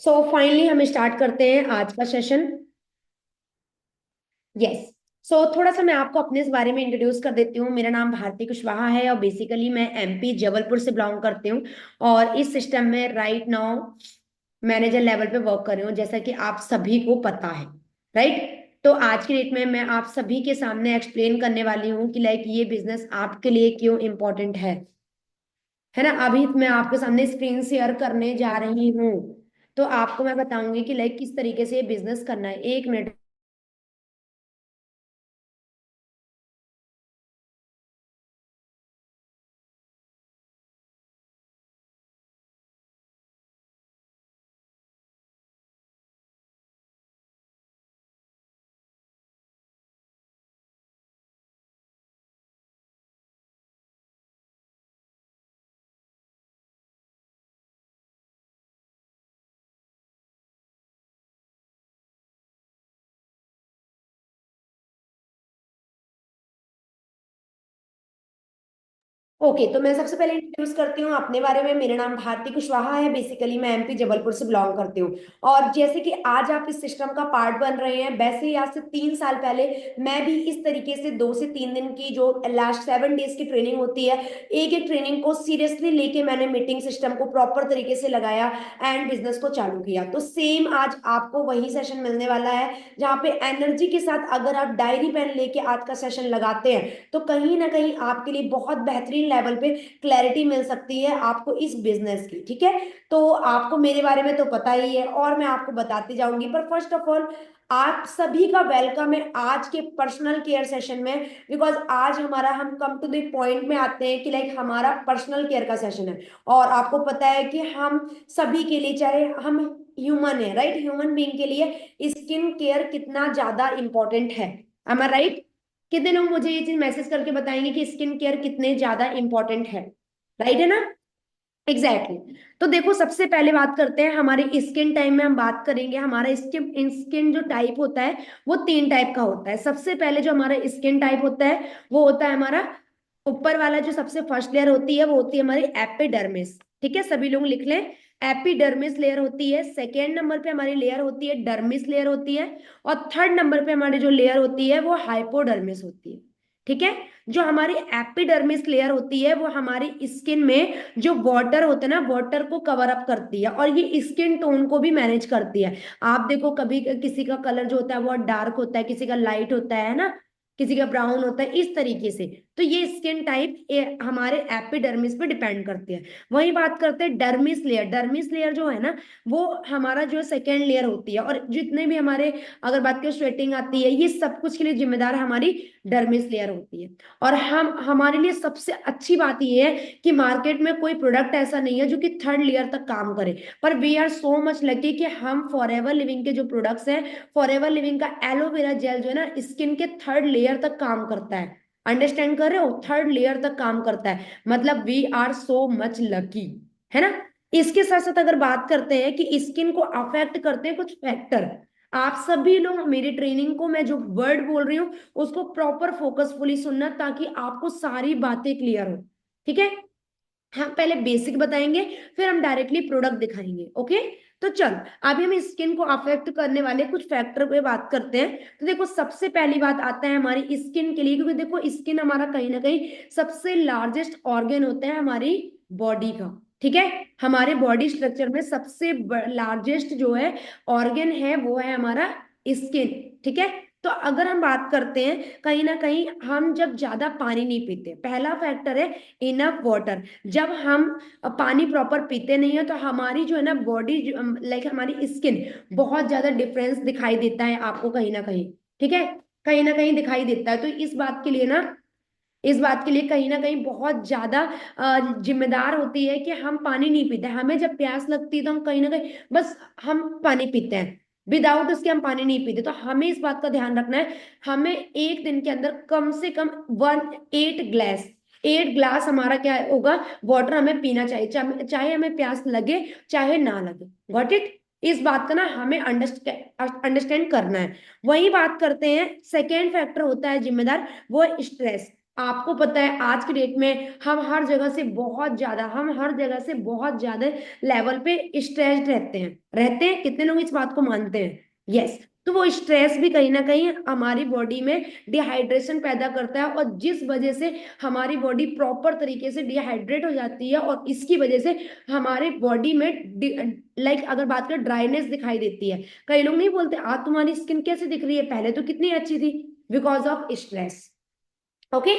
So finally हम start करते हैं आज का सेशन। यस। सो थोड़ा सा मैं आपको अपने इस बारे में इंट्रोड्यूस कर देती हूँ। मेरा नाम भारती कुशवाहा है और बेसिकली मैं एमपी जबलपुर से बिलोंग करती हूँ। और इस सिस्टम में राइट नाउ मैनेजर लेवल पे वर्क कर रही हूँ, जैसा कि आप सभी को पता है। राइट। तो आज की डेट में मैं आप सभी के सामने एक्सप्लेन करने वाली हूँ कि लाइक ये बिजनेस आपके लिए क्यों इम्पोर्टेंट है ना। अभी मैं आपके सामने स्क्रीन शेयर करने जा रही हूँ। तो आपको मैं बताऊंगी कि लाइक किस तरीके से ये बिजनेस करना है। एक मिनट। ओके, तो मैं सबसे पहले इंट्रोड्यूस करती हूँ अपने बारे में। मेरा नाम भारती कुशवाहा है। बेसिकली मैं एमपी जबलपुर से बिलोंग करती हूँ। और जैसे कि आज आप इस सिस्टम का पार्ट बन रहे हैं, वैसे ही आज से 3 साल पहले मैं भी इस तरीके से 2 से 3 दिन की जो लास्ट 7 डेज की ट्रेनिंग होती है, एक एक ट्रेनिंग को सीरियसली लेके मैंने मीटिंग सिस्टम को प्रॉपर तरीके से लगाया एंड बिजनेस को चालू किया। तो सेम आज आपको वही सेशन मिलने वाला है, जहाँ पे एनर्जी के साथ अगर आप डायरी पेन लेके आज का सेशन लगाते हैं तो कहीं ना कहीं आपके लिए बहुत बेहतरीन लेवल पे क्लैरिटी मिल सकती है आपको इस बिजनेस की। ठीक है। तो आपको मेरे बारे में तो पता ही है और मैं आपको बताती जाऊंगी, पर फर्स्ट ऑफ ऑल आप सभी का वेलकम है आज के पर्सनल केयर सेशन में। बिकॉज आज हमारा हम कम टू द पॉइंट में आते हैं कि लाइक हमारा पर्सनल केयर का सेशन है। और आपको पता है कि हम सभी के लिए, चाहे हम ह्यूमन है, राइट, ह्यूमन बीइंग के लिए स्किन केयर कितना ज्यादा इंपॉर्टेंट है। एम आई राइट? कितने लोग मुझे ये चीज मैसेज करके बताएंगे कि स्किन केयर कितने ज्यादा इंपॉर्टेंट है? राइट है ना? Exactly exactly। तो देखो, सबसे पहले बात करते हैं हमारे स्किन टाइप में। हम बात करेंगे हमारा स्किन स्किन जो टाइप होता है वो 3 टाइप का होता है। सबसे पहले जो हमारा स्किन टाइप होता है वो होता है हमारा ऊपर वाला, जो सबसे फर्स्ट लेयर होती है वो होती है हमारी एपिडर्मिस। ठीक है, सभी लोग लिख लें। एपिडर्मिस लेयर होती है। सेकेंड नंबर पे हमारी लेयर होती है डर्मिस लेयर होती है। और थर्ड नंबर पे हमारी जो लेयर होती है वो हाइपोडर्मिस होती है। ठीक है। जो हमारी एपिडर्मिस लेयर होती है वो हमारी स्किन में जो वाटर होता है ना, वाटर को कवर अप करती है और ये स्किन टोन को भी मैनेज करती है। आप देखो, कभी किसी का कलर जो होता है वो डार्क होता है, किसी का लाइट होता है ना, किसी का ब्राउन होता है, इस तरीके से। तो ये स्किन टाइप हमारे एपिडर्मिस पे डिपेंड करती है। वही बात करते हैं डर्मिस लेयर। डर्मिस लेयर जो है ना, वो हमारा जो सेकेंड लेयर होती है। और जितने भी हमारे, अगर बात करें स्वेटिंग आती है, ये सब कुछ के लिए जिम्मेदार हमारी डर्मिस लेयर होती है। और हम हमारे लिए सबसे अच्छी बात यह है कि मार्केट में कोई प्रोडक्ट ऐसा नहीं है जो कि थर्ड लेयर तक काम करे। पर we are so much lucky कि हम फॉरएवर लिविंग के जो प्रोडक्ट्स हैं, फॉरएवर लिविंग का एलोवेरा जेल जो है ना, स्किन के थर्ड लेयर तक काम करता है। अंडरस्टैंड कर रहे हो? थर्ड लेयर तक काम करता है, मतलब we are so much lucky, है ना। इसके साथ साथ अगर बात करते हैं कि स्किन को अफेक्ट करते हैं कुछ फैक्टर, आप सभी लोग मेरी ट्रेनिंग को, मैं जो वर्ड बोल रही हूँ उसको प्रॉपर फोकसफुली सुनना, ताकि आपको सारी बातें क्लियर हो। ठीक है। हम पहले बेसिक बताएंगे, फिर हम डायरेक्टली प्रोडक्ट दिखाएंगे। ओके। तो चल, अभी हम स्किन को अफेक्ट करने वाले कुछ फैक्टर पे बात करते हैं। तो देखो, सबसे पहली बात आता है हमारी स्किन के लिए, क्योंकि देखो स्किन हमारा कहीं ना कहीं सबसे लार्जेस्ट ऑर्गन होता है हमारी बॉडी का। ठीक है। हमारे बॉडी स्ट्रक्चर में सबसे लार्जेस्ट जो है ऑर्गन है वो है हमारा स्किन। ठीक है। तो अगर हम बात करते हैं, कहीं ना कहीं हम जब ज्यादा पानी नहीं पीते, पहला फैक्टर है इनफ वाटर। जब हम पानी प्रॉपर पीते नहीं है तो हमारी जो है ना बॉडी, लाइक हमारी स्किन, बहुत ज्यादा डिफरेंस दिखाई देता है आपको कहीं ना कहीं। ठीक है। कहीं ना कहीं दिखाई देता है। तो इस बात के लिए ना, इस बात के लिए कहीं ना कहीं बहुत ज्यादा जिम्मेदार होती है कि हम पानी नहीं पीते। हमें जब प्यास लगती है तो हम कहीं ना कहीं बस हम पानी पीते हैं, विदाउट उसके हम पानी नहीं पीते। तो हमें इस बात का ध्यान रखना है, हमें एक दिन के अंदर कम से कम 1 8 ग्लास, 8 ग्लास हमारा क्या होगा, वाटर हमें पीना चाहिए, चाहे हमें प्यास लगे चाहे ना लगे। Got it? इस बात का ना हमें अंडरस्टैंड करना है। वही बात करते हैं, सेकेंड फैक्टर होता है जिम्मेदार, वो है स्ट्रेस। आपको पता है आज के डेट में हम हर जगह से बहुत ज्यादा लेवल पे स्ट्रेस्ड रहते हैं कितने लोग इस बात को मानते हैं? यस। तो वो स्ट्रेस भी कहीं ना कहीं हमारी बॉडी में डिहाइड्रेशन पैदा करता है, और जिस वजह से हमारी बॉडी प्रॉपर तरीके से डिहाइड्रेट हो जाती है, और इसकी वजह से हमारे बॉडी में लाइक अगर बात करें ड्राइनेस दिखाई देती है। कई लोग नहीं बोलते आज तुम्हारी स्किन कैसे दिख रही है, पहले तो कितनी अच्छी थी, because of stress. Okay.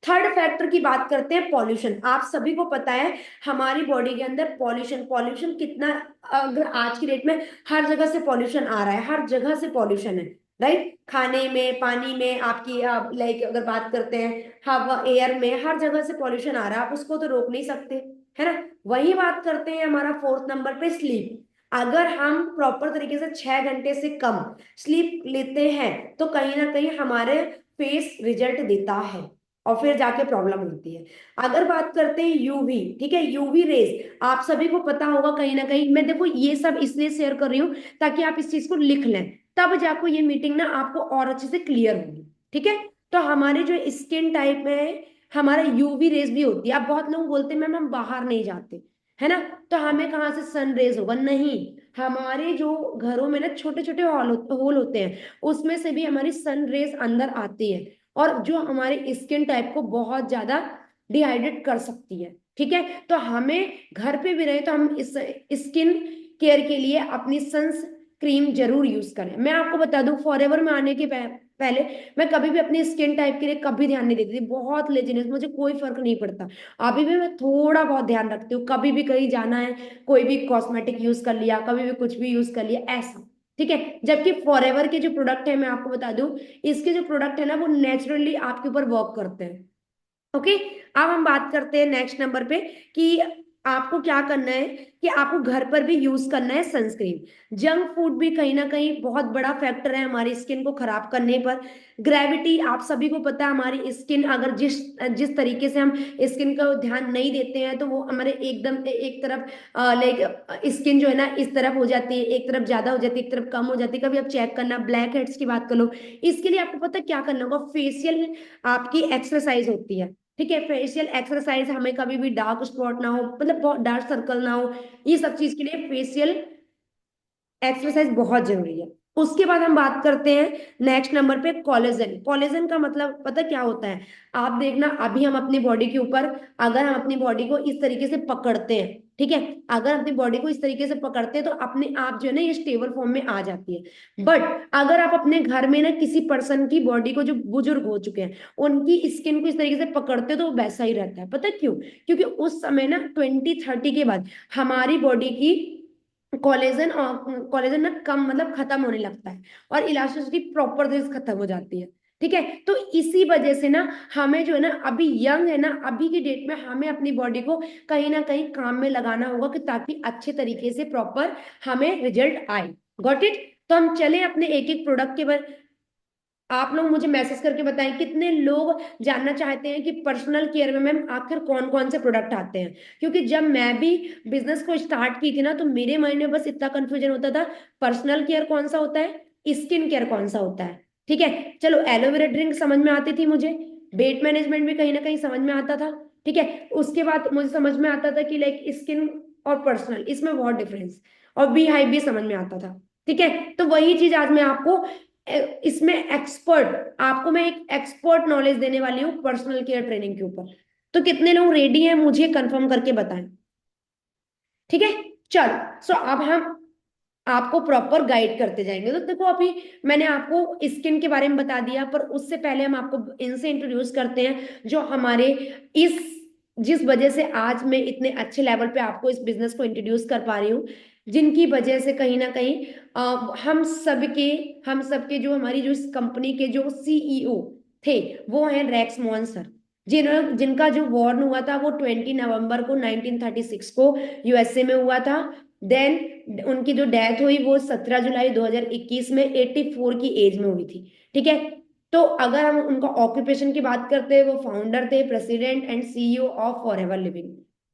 Third factor की बात करते हैं, पॉल्यूशन। आप सभी को पता है हमारी बॉडी के अंदर पॉल्यूशन पॉल्यूशन कितना, अगर आज की डेट में हर जगह से पॉल्यूशन आ रहा है, हर जगह से पॉल्यूशन है, राइट? खाने में, पानी में, आपकी लाइक अगर बात करते हैं हवा, एयर में, हर जगह से पॉल्यूशन आ रहा है, आप उसको तो रोक नहीं सकते, है ना? वही बात करते हैं हमारा फोर्थ नंबर पे, स्लीप। अगर हम प्रॉपर तरीके से 6 घंटे से कम स्लीप लेते हैं तो कहीं ना कहीं हमारे फेस रिजल्ट देता है, और फिर जाके प्रॉब्लम होती है। अगर बात करते हैं यूवी, ठीक है, यूवी रेज, आप सभी को पता होगा कहीं ना कहीं, मैं देखो ये सब इसलिए शेयर कर रही हूँ ताकि आप इस चीज को लिख लें, तब जाको ये मीटिंग ना आपको और अच्छे से क्लियर होगी, ठीक है? तो हमारे जो स्किन टाइप में है, हमारा यूवी रेज भी होती है। अब बहुत लोग बोलते हैं मैम हम बाहर नहीं जाते, है ना, तो हमें कहाँ से सन रेज होगा? नहीं, हमारे जो घरों में ना छोटे छोटे होल होते हैं, उसमें से भी हमारी सन रेज अंदर आती है, और जो हमारी स्किन टाइप को बहुत ज्यादा डिहाइड्रेट कर सकती है, ठीक है? तो हमें घर पे भी रहे तो हम इस स्किन केयर के लिए अपनी सन्स क्रीम जरूर यूज करें। मैं आपको बता दूं, फॉरएवर में आने के पहले मैं कभी भी अपनी स्किन टाइप के लिए कभी ध्यान नहीं देती थी, बहुत लेजीनेस, मुझे कोई फर्क नहीं पड़ता। अभी भी मैं थोड़ा बहुत ध्यान रखती हूँ, कभी भी कहीं जाना है, कोई भी कॉस्मेटिक यूज कर लिया, कभी भी कुछ भी यूज कर लिया, ऐसा, ठीक है? जबकि फॉरएवर के जो प्रोडक्ट है, मैं आपको बता दूं, इसके जो प्रोडक्ट है ना, वो नेचुरली आपके ऊपर वर्क करते हैं। ओके। अब हम बात करते हैं नेक्स्ट नंबर पे कि आपको क्या करना है, कि आपको घर पर भी यूज करना है सनस्क्रीन। जंक फूड भी कहीं ना कहीं बहुत बड़ा फैक्टर है हमारी स्किन को खराब करने पर। ग्रेविटी, आप सभी को पता है हमारी स्किन, अगर जिस जिस तरीके से हम स्किन का ध्यान नहीं देते हैं तो वो हमारे एकदम एक तरफ लाइक स्किन जो है ना इस तरफ हो जाती है, एक तरफ ज्यादा हो जाती है, एक तरफ कम हो जाती है। कभी आप चेक करना, ब्लैक हेड्स की बात कर लो, इसके लिए आपको पता है क्या करना होगा? फेशियल आपकी एक्सरसाइज होती है, ठीक है? फेशियल एक्सरसाइज, हमें कभी भी डार्क स्पॉट ना हो, मतलब बहुत डार्क सर्कल ना हो, ये सब चीज के लिए फेशियल एक्सरसाइज बहुत जरूरी है। उसके बाद हम बात करते हैं नेक्स्ट नंबर पे, कोलेजन। कोलेजन का मतलब पता क्या होता है? आप देखना, अभी हम अपनी बॉडी के ऊपर, अगर हम अपनी बॉडी को इस तरीके से पकड़ते हैं, ठीक है, अगर अपनी बॉडी को इस तरीके से पकड़ते हैं तो अपने आप जो है ना ये स्टेबल फॉर्म में आ जाती है। बट अगर आप अपने घर में ना किसी पर्सन की बॉडी को, जो बुजुर्ग हो चुके हैं, उनकी स्किन को इस तरीके से पकड़ते हो तो वो वैसा ही रहता है। पता क्यों? क्योंकि उस समय ना 2030 के बाद हमारी बॉडी की कोलेजन ना कम, मतलब खत्म होने लगता है, और इलास्टिसिटी प्रॉपर तरह से खत्म हो जाती है, ठीक है? तो इसी वजह से ना हमें जो है ना, अभी यंग है ना, अभी की डेट में हमें अपनी बॉडी को कहीं ना कहीं काम में लगाना होगा, कि ताकि अच्छे तरीके से प्रॉपर हमें रिजल्ट आए। Got it? तो हम चले अपने एक एक प्रोडक्ट के बारे। आप लोग मुझे मैसेज करके बताएं कितने लोग जानना चाहते हैं कि पर्सनल केयर में मैम आखिर कौन कौन से प्रोडक्ट आते हैं। क्योंकि जब मैं भी बिजनेस को स्टार्ट की थी ना, तो मेरे माइंड में बस इतना कंफ्यूजन होता था, पर्सनल केयर कौन सा होता है, स्किन केयर कौन सा होता है, ठीक है? चलो, एलोवेरा ड्रिंक समझ में आती थी मुझे, वेट मैनेजमेंट भी कहीं ना कहीं समझ में आता था, ठीक है? उसके बाद मुझे समझ में आता था कि लाइक स्किन और पर्सनल, इसमें बहुत डिफरेंस, और बी हाई भी समझ में आता था, ठीक है? तो वही चीज आज मैं आपको इसमें एक्सपर्ट, आपको मैं एक एक्सपर्ट नॉलेज देने वाली हूँ पर्सनल केयर ट्रेनिंग के ऊपर। तो कितने लोग रेडी हैं मुझे कंफर्म करके बताएं, ठीक है? चलो, सो अब हम आपको प्रॉपर गाइड करते जाएंगे। तो देखो, अभी मैंने आपको स्किन के बारे में बता दिया, पर उससे पहले हम आपको इनसे इंट्रोड्यूस करते हैं, जो हमारे इस जिस वजह से आज मैं इतने अच्छे लेवल पे आपको इस बिजनेस को इंट्रोड्यूस कर पा रही हूँ, जिनकी वजह से कहीं ना कहीं हम सबके जो हमारी जो इस कंपनी के जो सीईओ थे, वो हैं रेक्स मोहन सर, जिनका जो वॉर्न हुआ था वो 20 नवंबर को 1936 को यूएसए में हुआ था। देन उनकी जो डेथ हुई वो 17 जुलाई 2021 में 84 की एज में हुई थी, ठीक है? तो अगर हम उनका ऑक्यूपेशन की बात करते हैं, वो फाउंडर थे, president and CEO of forever living,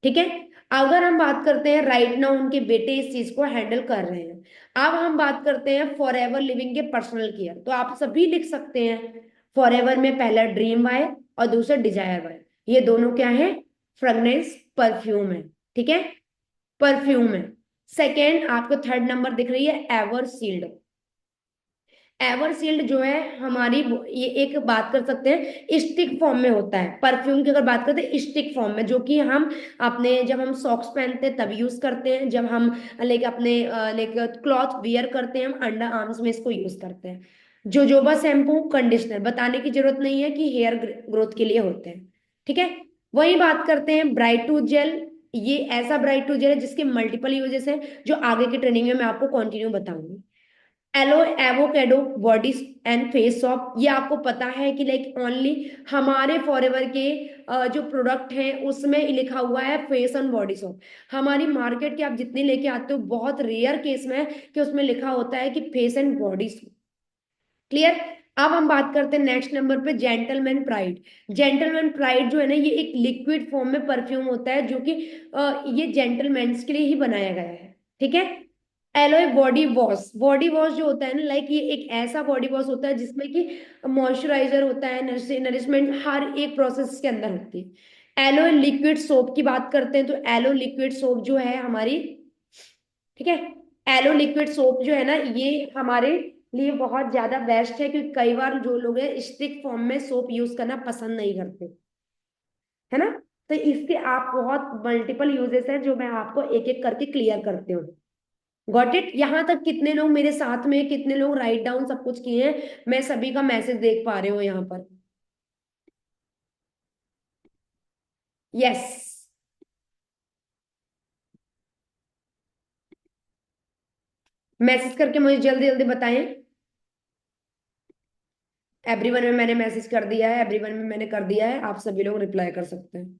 ठीक है? अगर हम बात करते हैं, राइट नाउ उनके बेटे इस चीज को हैंडल कर रहे हैं। अब हम बात करते हैं फॉरएवर लिविंग के पर्सनल केयर, तो आप सभी लिख सकते हैं, फॉरएवर में पहला ड्रीम वायर और दूसरा डिजायर वाई। ये दोनों क्या है? फ्रेगनेंस परफ्यूम है। ठीक है, परफ्यूम है। सेकेंड आपको थर्ड नंबर दिख रही है एवर सील्ड। एवर सील्ड जो है हमारी ये एक बात कर सकते हैं स्टिक फॉर्म में होता है। परफ्यूम की अगर बात करते हैं स्टिक फॉर्म में, जो कि हम अपने जब हम सॉक्स पहनते हैं तब यूज करते हैं, जब हम लाइक अपने लाइक क्लॉथ वियर करते हैं हम अंडर आर्म्स में इसको यूज करते हैं। जोजोबा शैम्पू कंडीशनर बताने की जरूरत नहीं है कि हेयर ग्रोथ के लिए होते हैं। ठीक है, वही बात करते हैं ब्राइट टूथ जेल। ये ऐसा ब्राइट टूथ जेल है जिसके मल्टीपल यूजेस है, जो आगे की ट्रेनिंग में मैं आपको कंटिन्यू बताऊंगी। Aloe avocado body and face soap, ये आपको पता है कि लाइक ओनली हमारे फॉरएवर के जो प्रोडक्ट हैं उसमें लिखा हुआ है फेस एंड बॉडी सॉप। हमारी मार्केट के आप जितने लेके आते हो बहुत रेयर केस में है कि उसमें लिखा होता है कि face and body shop. Clear. अब हम बात करते हैं नेक्स्ट नंबर पे जेंटलमैन प्राइड। जेंटलमैन प्राइड जो है ना, ये एक लिक्विड फॉर्म में परफ्यूम होता है, जो कि ये जेंटलमैन्स के लिए ही बनाया गया है। ठीक है। Alloy body wash. Body wash जो होता है ना, लाइक ये एक ऐसा बॉडी वॉश होता है जिसमें कि मॉइस्चराइजर होता है, नरिशमेंट हर एक प्रोसेस के अंदर होती है। एलोय लिक्विड सोप की बात करते हैं तो एलो लिक्विड सोप जो है हमारी, ठीक है, एलो लिक्विड सोप जो है ना, ये हमारे लिए बहुत ज्यादा बेस्ट है, क्योंकि कई बार जो लोग हैं स्टिक फॉर्म में सोप यूज करना पसंद नहीं करते, है ना। तो इसके आप बहुत मल्टीपल यूजेस हैं जो मैं आपको एक एक करके क्लियर करती हूँ। Got it. यहां तक कितने लोग मेरे साथ में, कितने लोग राइट डाउन सब कुछ किए हैं? मैं सभी का मैसेज देख पा रही हूँ यहाँ पर। यस। मैसेज करके मुझे जल्दी जल्दी बताएं। एवरीवन में मैंने मैसेज कर दिया है, एवरीवन में मैंने कर दिया है, आप सभी लोग रिप्लाई कर सकते हैं।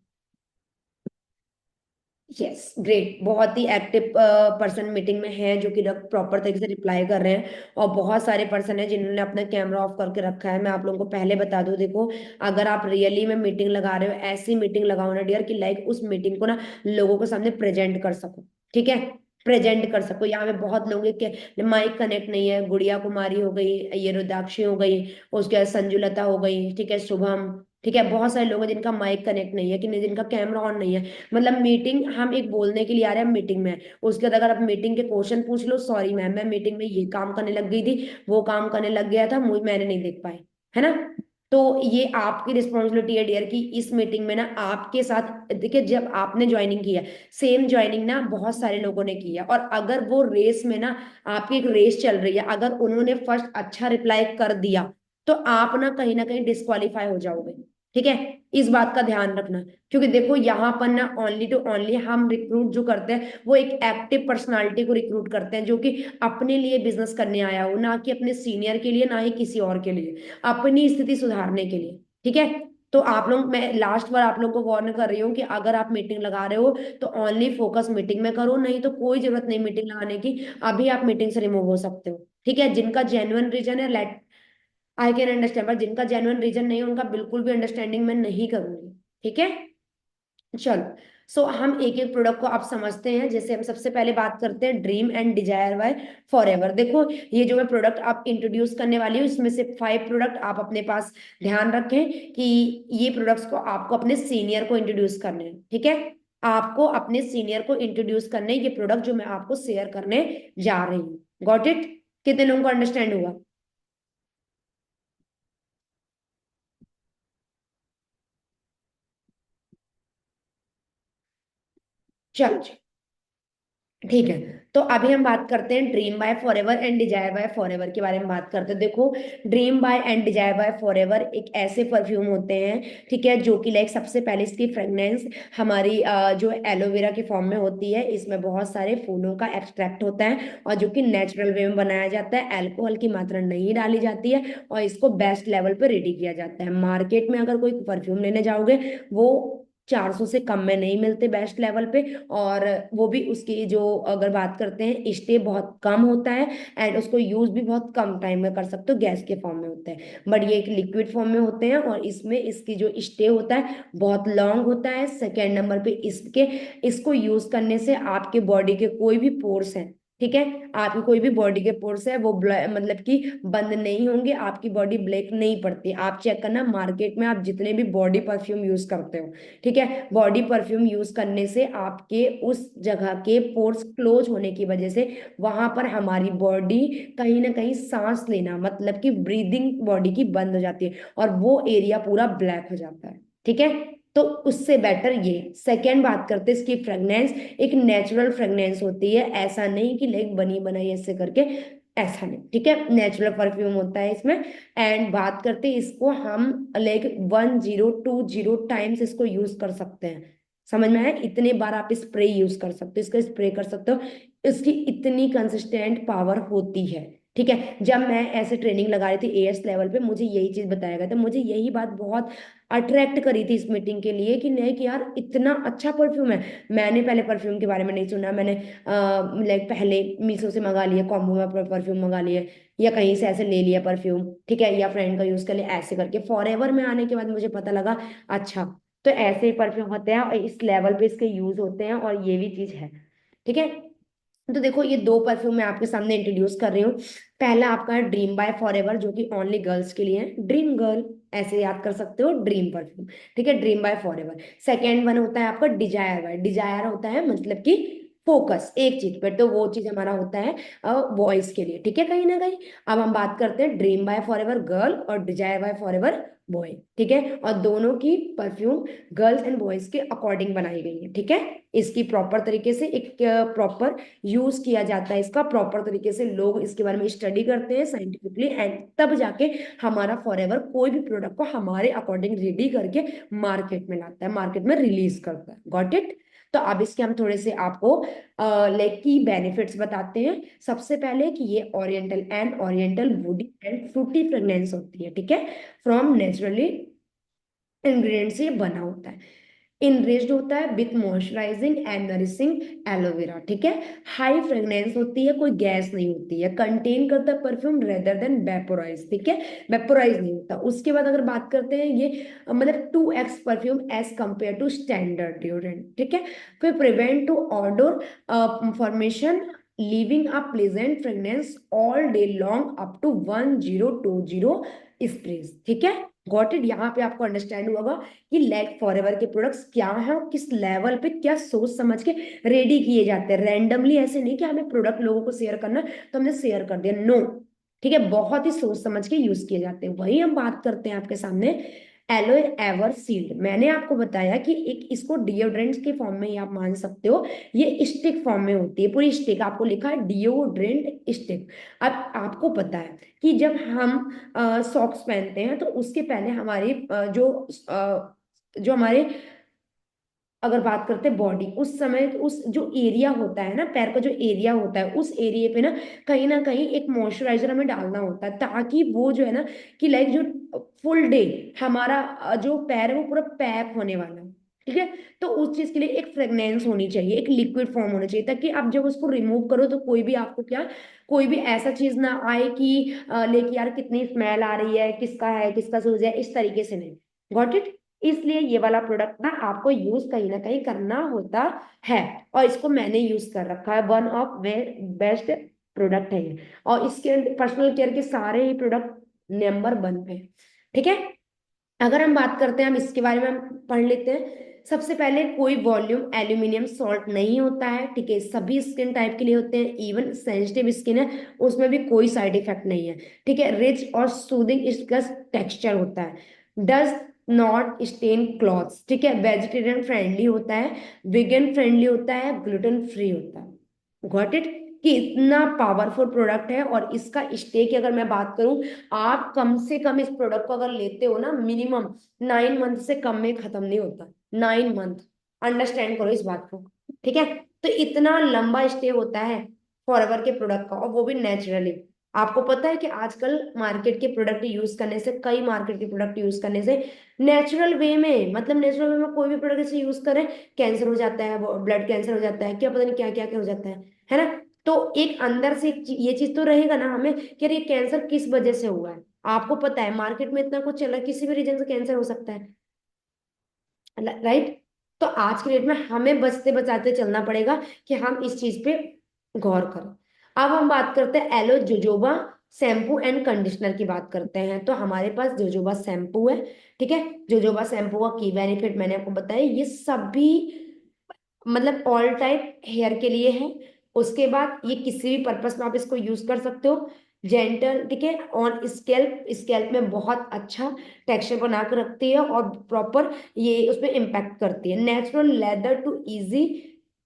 यस ग्रेट, बहुत ही एक्टिव पर्सन मीटिंग में है जो कि प्रॉपर तरीके से रिप्लाई कर रहे हैं। और बहुत सारे पर्सन हैं जिन्होंने अपना कैमरा ऑफ करके रखा है। मैं आप लोगों को पहले बता दूं, देखो अगर आप रियली में मीटिंग लगा रहे हो, ऐसी मीटिंग लगाओ ना डियर कि लाइक उस मीटिंग को ना लोगों के सामने प्रेजेंट कर सको। ठीक है, प्रेजेंट कर सको। यहाँ पे बहुत लोग हैं कि माइक कनेक्ट नहीं है। गुड़िया कुमारी हो गई, ये रुद्राक्षी हो गई, उसके बाद संजुलता हो गई, ठीक है, शुभम, ठीक है, बहुत सारे लोग हैं जिनका माइक कनेक्ट नहीं है, कि नहीं जिनका कैमरा ऑन नहीं है। मतलब मीटिंग हम एक बोलने के लिए आ रहे हैं मीटिंग में, उसके बाद अगर आप मीटिंग के क्वेश्चन पूछ लो, सॉरी मैम मैं मीटिंग में ये काम करने लग गई थी, वो काम करने लग गया था, मुझे मैंने नहीं देख पाई, है ना। तो ये आपकी रिस्पॉन्सिबिलिटी है डियर कि इस मीटिंग में ना आपके साथ, देखिए जब आपने ज्वाइनिंग किया, सेम ज्वाइनिंग ना बहुत सारे लोगों ने की है, और अगर वो रेस में ना, आपकी एक रेस चल रही है, अगर उन्होंने फर्स्ट अच्छा रिप्लाई कर दिया तो आप ना कहीं डिस्क्वालीफाई हो जाओगे। ठीक है, इस बात का ध्यान रखना। क्योंकि देखो यहाँ पर ना ओनली टू ओनली हम रिक्रूट जो करते हैं वो एक एक्टिव पर्सनालिटी को रिक्रूट करते हैं, जो कि अपने लिए बिजनेस करने आया हो, ना कि अपने सीनियर के लिए, ना ही किसी और के लिए, अपनी स्थिति सुधारने के लिए। ठीक है। तो आप लोग, मैं लास्ट बार आप लोगों को वार्न कर रही हूँ कि अगर आप मीटिंग लगा रहे हो तो ओनली फोकस मीटिंग में करो, नहीं तो कोई जरूरत नहीं मीटिंग लगाने की। अभी आप मीटिंग से रिमूव हो सकते हो। ठीक है, जिनका जेन्युइन रीजन है लेट, आई कैन अंडरस्टैंड, पर जिनका जेन्युइन रीजन नहीं है उनका बिल्कुल भी अंडरस्टैंडिंग मैं नहीं करूंगी। ठीक है, चलो। सो हम एक एक प्रोडक्ट को आप समझते हैं। जैसे हम सबसे पहले बात करते हैं dream and desire by Forever. देखो ये जो मैं प्रोडक्ट आप इंट्रोड्यूस करने वाली हूँ, इसमें से 5 प्रोडक्ट आप अपने पास ध्यान रखें कि ये प्रोडक्ट्स को आपको अपने सीनियर को इंट्रोड्यूस करने हैं। ठीक है, आपको अपने सीनियर को इंट्रोड्यूस करने ये प्रोडक्ट जो मैं आपको शेयर करने जा रही हूँ। Got it. कितने लोगों को अंडरस्टैंड हुआ? चलो जी, ठीक है। तो अभी हम बात करते हैं dream by Forever and desire by Forever के बारे में बात करते हैं। देखो dream by and desire by Forever एक ऐसे परफ्यूम होते हैं, ठीक है, जो कि लाइक सबसे पहले इसकी फ्रेग्रेंस हमारी जो एलोवेरा के फॉर्म में होती है। इसमें बहुत सारे फूलों का एक्सट्रैक्ट होता है और जो कि नेचुरल वे में बनाया जाता है, अल्कोहल की मात्रा नहीं डाली जाती है, और इसको बेस्ट लेवल पे रेडी किया जाता है। मार्केट में अगर कोई परफ्यूम लेने जाओगे, वो 400 से कम में नहीं मिलते बेस्ट लेवल पे। और वो भी उसकी जो अगर बात करते हैं स्टे बहुत कम होता है, एंड उसको यूज भी बहुत कम टाइम में कर सकते हो, गैस के फॉर्म में होता है, बट ये एक लिक्विड फॉर्म में होते हैं। और इसमें इसकी जो स्टे होता है बहुत लॉन्ग होता है। सेकेंड नंबर पे इसके, इसको यूज करने से आपके बॉडी के कोई भी पोर्स हैं ठीक है, आपकी कोई भी बॉडी के पोर्स है वो मतलब कि बंद नहीं होंगे, आपकी बॉडी ब्लैक नहीं पड़ती। आप चेक करना मार्केट में आप जितने भी बॉडी परफ्यूम यूज करते हो, ठीक है, बॉडी परफ्यूम यूज करने से आपके उस जगह के पोर्स क्लोज होने की वजह से वहां पर हमारी बॉडी कहीं ना कहीं सांस लेना मतलब कि ब्रीदिंग बॉडी की बंद हो जाती है और वो एरिया पूरा ब्लैक हो जाता है। ठीक है, तो उससे बेटर ये। सेकेंड बात करते हैं इसकी फ्रेगनेंस, एक नेचुरल फ्रेगनेंस होती है, ऐसा नहीं कि लाइक बनी बनाई ऐसे करके, ऐसा नहीं, ठीक है, नेचुरल परफ्यूम होता है इसमें। एंड बात करते हैं इसको हम लाइक 1020 टाइम्स इसको यूज कर सकते हैं। समझ में आया, इतने बार आप स्प्रे यूज कर सकते हो, इसका स्प्रे कर सकते हो, इसकी इतनी कंसिस्टेंट पावर होती है। ठीक है, जब मैं ऐसे ट्रेनिंग लगा रही थी एएस लेवल पे मुझे यही चीज बताया गया था, मुझे यही बात बहुत अट्रैक्ट करी थी इस मीटिंग के लिए कि नहीं कि यार इतना अच्छा परफ्यूम है। मैंने पहले परफ्यूम के बारे में नहीं सुना, मैंने लाइक पहले मीशो से मंगा लिया, कॉम्बो में परफ्यूम मंगा लिया या कहीं से ऐसे ले लिया परफ्यूम, ठीक है, या फ्रेंड का यूज कर लिया, ऐसे करके फॉरएवर में आने के बाद मुझे पता लगा अच्छा तो ऐसे ही परफ्यूम होते हैं और इस लेवल पे इसके यूज होते हैं और ये भी चीज है। ठीक है, तो देखो ये दो परफ्यूम मैं आपके सामने इंट्रोड्यूस कर रही हूँ। पहला आपका है ड्रीम बाय फॉरएवर जो कि ओनली गर्ल्स के लिए है, ड्रीम गर्ल ऐसे याद कर सकते हो, ड्रीम परफ्यूम। ठीक है, dream by forever. Second one होता है आपका डिजायर बाय, डिजायर होता है मतलब कि फोकस एक चीज पर, तो वो चीज हमारा होता है बॉयज के लिए। ठीक है, कहीं ना कहीं अब हम बात करते हैं ड्रीम बाय फॉरएवर गर्ल और डिजायर बाय फॉरएवर बॉय। ठीक है, और दोनों की परफ्यूम गर्ल्स एंड बॉयज के अकॉर्डिंग बनाई गई है। ठीक है, इसकी प्रॉपर तरीके से एक प्रॉपर यूज किया जाता है, इसका प्रॉपर तरीके से लोग इसके बारे में स्टडी करते हैं साइंटिफिकली एंड तब जाके हमारा फॉरएवर कोई भी प्रोडक्ट को हमारे अकॉर्डिंग रेडी करके मार्केट में लाता है, मार्केट में रिलीज करता है। Got it. तो अब इसके हम थोड़े से आपको लाइक की बेनिफिट्स बताते हैं। सबसे पहले कि ये oriental and oriental woody and fruity fragrance होती है। ठीक है, फ्रॉम नेचुरली इंग्रेडिएंट से बना होता है, इनरिच्ड होता है with moisturising and nourishing aloe vera. ठीक है, हाई फ्रेग्रेंस होती है, कोई गैस नहीं होती है, कंटेन करता है परफ्यूम रेदर देन वेपोराइज। ठीक है, वेपोराइज नहीं होता। उसके बाद अगर बात करते हैं ये मतलब 2x perfume as compare to standard deodorant. ठीक है, फिर prevent to odour formation leaving a pleasant fragrance all day long up to 1020 sprays. ठीक है, गॉट इट। यहाँ पे आपको अंडरस्टैंड होगा कि लैक फॉरएवर के प्रोडक्ट्स क्या हैं और किस लेवल पे क्या सोच समझ के रेडी किए जाते हैं। रैंडमली ऐसे नहीं कि हमें प्रोडक्ट लोगों को शेयर करना है तो हमने शेयर कर दिया, नो। ठीक है, बहुत ही सोच समझ के यूज किए जाते हैं। वही हम बात करते हैं आपके सामने एलोए एवर सील्ड। मैंने आपको बताया कि एक इसको डिओड्रेंट के फॉर्म में ही आप मान सकते हो, ये स्टिक फॉर्म में होती है, पूरी स्टिक आपको लिखा है डिओड्रेंट स्टिक। अब आपको पता है कि जब हम सॉक्स पहनते हैं तो उसके पहले हमारी जो हमारे अगर बात करते हैं बॉडी उस समय उस जो एरिया होता है ना, पैर का जो एरिया होता है उस एरिया पे ना कहीं एक मॉइस्चराइजर हमें डालना होता है ताकि वो जो है ना कि लाइक जो फुल डे हमारा जो पैर है वो पूरा पैक होने वाला है। ठीक है, तो उस चीज के लिए एक फ्रेग्रेंस होनी चाहिए, एक लिक्विड फॉर्म होना चाहिए ताकि आप जब उसको रिमूव करो तो कोई भी आपको क्या कोई भी ऐसा चीज ना आए कि लेकिन यार कितनी स्मेल आ रही है किसका सूज है, इस तरीके से नहीं। Got it. इसलिए ये वाला प्रोडक्ट ना आपको यूज कहीं ना कहीं करना होता है और इसको मैंने यूज कर रखा है, one of way best product है ये। और इसके पर्सनल केयर के सारे ही प्रोडक्ट नंबर 1 पे। ठीक है, अगर हम बात करते हैं हम इसके बारे में हम पढ़ लेते हैं। सबसे पहले कोई वॉल्यूम एल्यूमिनियम सॉल्ट नहीं होता है। ठीक है, सभी स्किन टाइप के लिए होते हैं, इवन सेंसिटिव स्किन है उसमें भी कोई साइड इफेक्ट नहीं है। ठीक है, रिच और सूदिंग इसका टेक्सचर होता है, डज नॉट स्टेन क्लॉथ्स। ठीक है, वेजिटेरियन फ्रेंडली होता है, वेगन फ्रेंडली होता है, ग्लूटेन फ्री होता है। गॉट इट, कि इतना पावरफुल प्रोडक्ट है। और इसका स्टे की अगर मैं बात करूं, आप कम से कम इस प्रोडक्ट को अगर लेते हो ना मिनिमम 9 मंथ से कम में खत्म नहीं होता, 9 मंथ। अंडरस्टैंड करो इस बात को। ठीक है, तो इतना लंबा स्टे होता है फॉरएवर के प्रोडक्ट का और वो भी नेचुरली। आपको पता है कि आजकल मार्केट के प्रोडक्ट यूज करने से कई मार्केट के प्रोडक्ट यूज करने से नेचुरल वे में मतलब नेचुरल वे में कोई भी प्रोडक्ट से यूज करें कैंसर हो जाता है, ब्लड कैंसर हो जाता है, क्या पता नहीं क्या क्या क्या हो जाता है ना। तो एक अंदर से ये चीज तो रहेगा ना हमें कि अरे ये कैंसर किस वजह से हुआ है। आपको पता है मार्केट में इतना कुछ चल रहा है, किसी भी रीजन से कैंसर हो सकता है, राइट। तो आज के डेट में हमें बचते बचाते चलना पड़ेगा कि हम इस चीज पे गौर करें। अब हम बात करते हैं aloe jojoba shampoo and conditioner की बात करते हैं। तो हमारे पास जोजोबा शैम्पू है, ठीक है। जोजोबा शैम्पू का की बेनिफिट मैंने आपको बताया, ये सभी मतलब ऑल टाइप हेयर के लिए है। उसके बाद ये किसी भी पर्पस में आप इसको यूज कर सकते हो। जेंटल, ठीक है, ऑन स्कैल्प, स्कैल्प में बहुत अच्छा टेक्सचर बना कर रखती है और प्रॉपर ये उसमें इम्पैक्ट करती है। Natural leather to easy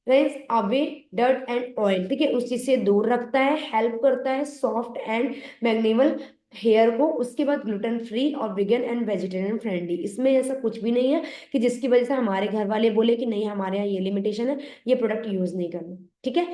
rinse away dirt and oil, ठीक है, उस चीज से दूर रखता है, हेल्प करता है सॉफ्ट एंड मैग्नेबल हेयर को। उसके बाद ग्लूटेन फ्री और वेगन एंड वेजिटेरियन फ्रेंडली, इसमें ऐसा कुछ भी नहीं है कि जिसकी वजह से हमारे घर वाले बोले कि नहीं हमारे यहाँ ये लिमिटेशन है, ये प्रोडक्ट यूज नहीं करना, ठीक है।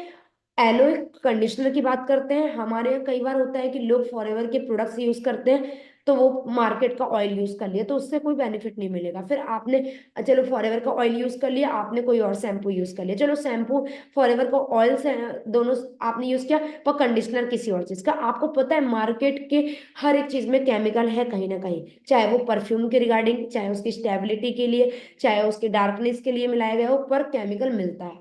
एलोए कंडीशनर की बात करते हैं। हमारे यहाँ कई बार होता है कि लोग फॉरएवर के प्रोडक्ट्स यूज करते हैं, तो वो मार्केट का ऑयल यूज कर लिया, तो उससे कोई बेनिफिट नहीं मिलेगा। फिर आपने चलो फॉरएवर का ऑयल यूज कर लिया, आपने कोई और शैम्पू यूज कर लिया, चलो शैम्पू फॉरएवर का ऑयल से दोनों आपने यूज किया, पर कंडीशनर किसी और चीज का। आपको पता है मार्केट के हर एक चीज में केमिकल है कहीं ना कहीं, चाहे वो परफ्यूम के रिगार्डिंग, चाहे उसकी स्टेबिलिटी के लिए, चाहे उसके डार्कनेस के लिए मिलाया गया हो, पर केमिकल मिलता है,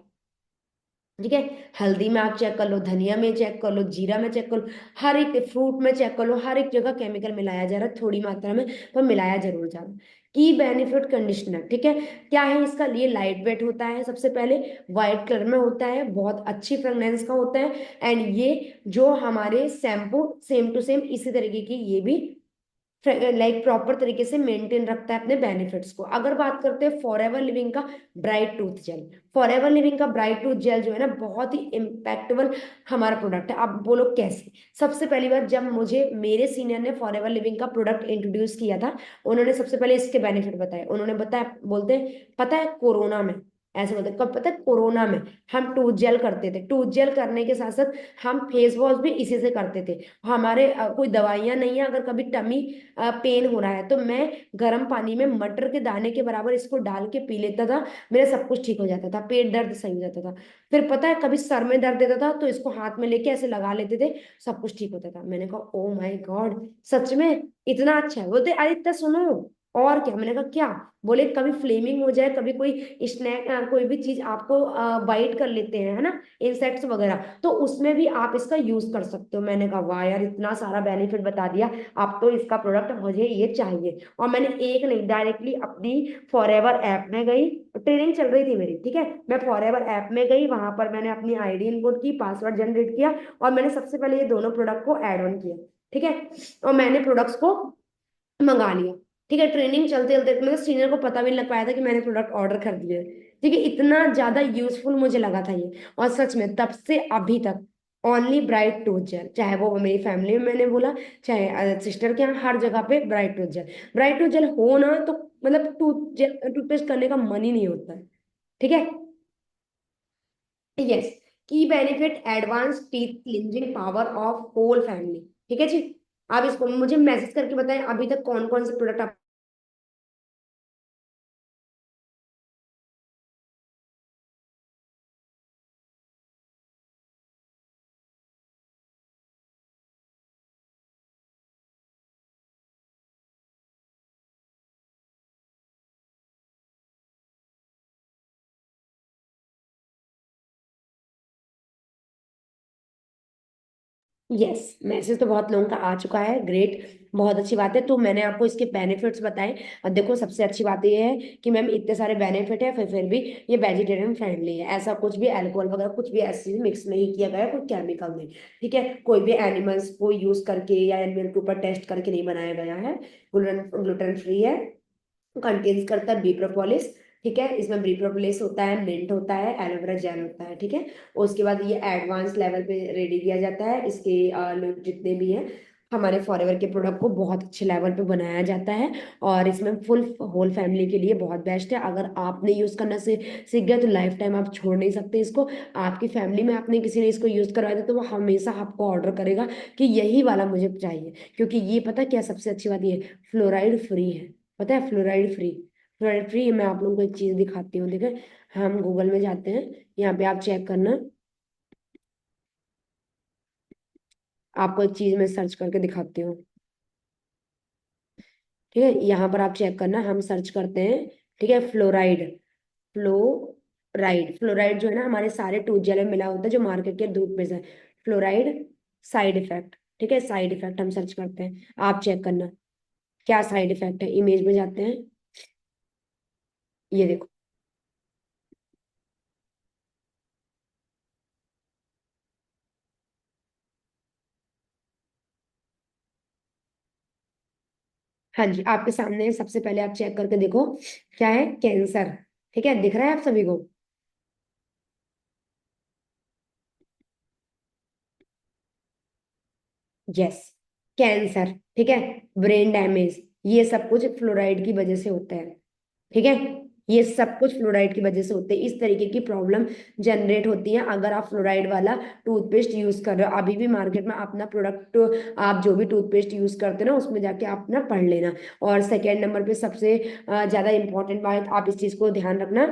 ठीक है। हल्दी में आप चेक कर लो, धनिया में चेक कर लो, जीरा में चेक कर लो, हर एक फ्रूट में चेक कर लो, हर एक जगह केमिकल मिलाया जा रहा है थोड़ी मात्रा में, पर मिलाया जरूर जा रहा है। की बेनिफिट कंडीशनर, ठीक है, क्या है इसका? ये लाइट वेट होता है, सबसे पहले व्हाइट कलर में होता है, बहुत अच्छी फ्रेगनेंस का होता है। एंड ये जो हमारे शैम्पू सेम टू सेम इसी तरीके की ये भी लाइक प्रॉपर तरीके से मेंटेन रखता है अपने बेनिफिट्स को। अगर बात करते हैं फॉरएवर लिविंग का bright tooth gel, forever living का ब्राइट टूथ जेल जो है ना, बहुत ही इम्पैक्टेबल हमारा प्रोडक्ट है। आप बोलो कैसे? सबसे पहली बार जब मुझे मेरे सीनियर ने फॉरएवर लिविंग का प्रोडक्ट इंट्रोड्यूस किया था, उन्होंने सबसे पहले इसके बेनिफिट बताए। उन्होंने बताया, बोलते हैं पता है कोरोना में, ऐसे बोलते हैं, कब पता है? कोरोना में हम टूथ जेल करते थे, टूथ जेल करने के साथ साथ हम फेस वॉश भी इसी से करते थे। हमारे कोई दवाइयां नहीं है, अगर कभी टमी पेन हो रहा है तो मैं गर्म पानी में मटर के दाने के बराबर इसको डाल के पी लेता था, मेरा सब कुछ ठीक हो जाता था, पेट दर्द सही हो जाता था। फिर पता है कभी सर में दर्द देता था तो इसको हाथ में लेके ऐसे लगा लेते थे, सब कुछ ठीक होता था। मैंने कहा ओ माय गॉड, सच में इतना अच्छा है? बोलते अरे इतना सुनो और क्या। मैंने कहा क्या? बोले कभी फ्लेमिंग हो जाए, कभी कोई स्नैक कोई भी चीज आपको बाइट कर लेते हैं, है ना, इंसेक्ट्स वगैरह, तो उसमें भी आप इसका यूज कर सकते हो। मैंने कहा वाह यार, इतना सारा बेनिफिट बता दिया, अब तो इसका प्रोडक्ट मुझे ये चाहिए। और मैंने एक नहीं, डायरेक्टली अपनी फॉरएवर ऐप में गई, ट्रेनिंग चल रही थी मेरी, ठीक है, मैं फॉरएवर ऐप में गई, वहां पर मैंने अपनी आईडी इनपुट की, पासवर्ड जनरेट किया, और मैंने सबसे पहले ये दोनों प्रोडक्ट को ऐड ऑन किया, ठीक है, और मैंने प्रोडक्ट्स को मंगा लिया, ठीक है। ट्रेनिंग चलते चलते मतलब सीनियर को पता भी नहीं लग पाया था कि मैंने प्रोडक्ट ऑर्डर कर दिया है, ठीक है। इतना ज्यादा यूजफुल मुझे लगा था ये, और सच में तब से अभी तक ओनली ब्राइट टूथ जेल, चाहे वो मेरी फैमिली में मैंने बोला, चाहे सिस्टर के यहाँ, हर जगह पे bright tooth gel. Bright tooth gel हो ना तो मतलब टूथ जेल टूथपेस्ट करने का मन ही नहीं होता है, ठीक है। Yes, key benefit advance teeth cleansing power of whole family, ठीक है जी। आप इसको मुझे मैसेज करके बताएं अभी तक कौन कौन से प्रोडक्ट। यस, मैसेज तो बहुत लोगों का आ चुका है, ग्रेट, बहुत अच्छी बात है। तो मैंने आपको इसके बेनिफिट्स बताए, और देखो सबसे अच्छी बात ये है कि मैम इतने सारे बेनिफिट है, फिर भी ये वेजिटेरियन फ्रेंडली है, ऐसा कुछ भी अल्कोहल वगैरह कुछ भी ऐसी मिक्स नहीं किया गया, कोई केमिकल नहीं, ठीक है, कोई भी एनिमल्स को यूज करके या एनिमल के ऊपर टेस्ट करके नहीं बनाया गया है। ग्लूटेन ग्लूटेन फ्री है, कंटेन्स करता है बी प्रोपोलिस, ठीक है, इसमें बी प्रोपोलिस होता है, मिंट होता है, एलोवेरा जेल होता है, ठीक है। उसके बाद ये एडवांस लेवल पे रेडी किया जाता है, इसके लोग जितने भी हैं हमारे फॉरएवर के प्रोडक्ट को बहुत अच्छे लेवल पे बनाया जाता है, और इसमें फुल होल फैमिली के लिए बहुत बेस्ट है। अगर आपने यूज करना से सीख गया तो लाइफ टाइम आप छोड़ नहीं सकते इसको। आपकी फैमिली में आपने किसी ने इसको यूज करवाया था तो वो हमेशा आपको ऑर्डर करेगा कि यही वाला मुझे चाहिए, क्योंकि ये पता क्या सबसे अच्छी बात, ये फ्लोराइड फ्री है, पता है, फ्लोराइड फ्री। फ्लोराइड फ्री, मैं आप लोगों को एक चीज दिखाती हूँ, देखे, हम गूगल में जाते हैं, यहाँ पे आप चेक करना, आपको एक चीज मैं सर्च करके दिखाती हूँ, ठीक है, यहाँ पर आप चेक करना, हम सर्च करते हैं, ठीक है, फ्लोराइड, फ्लोराइड, फ्लोराइड जो है ना हमारे सारे टूथ जेल में मिला होता है जो मार्केट के टूथपेस्ट है, फ्लोराइड साइड इफेक्ट, ठीक है, साइड इफेक्ट हम सर्च करते हैं, आप चेक करना क्या साइड इफेक्ट है। इमेज में जाते हैं, ये देखो। हाँ जी, आपके सामने सबसे पहले आप चेक करके देखो क्या है, कैंसर। ठीक है, दिख रहा है आप सभी को? यस, कैंसर, ठीक है, ब्रेन डैमेज, ये सब कुछ फ्लोराइड की वजह से होता है। ठीक है, ये सब कुछ फ्लोराइड की वजह से होते हैं। इस तरीके की प्रॉब्लम जनरेट होती है अगर आप फ्लोराइड वाला टूथपेस्ट यूज कर रहे हो। अभी भी मार्केट में अपना प्रोडक्ट, आप जो भी टूथपेस्ट यूज करते हो ना, उसमें जाके आप ना पढ़ लेना। और सेकेंड नंबर पे सबसे ज्यादा इंपॉर्टेंट बात, आप इस चीज को ध्यान रखना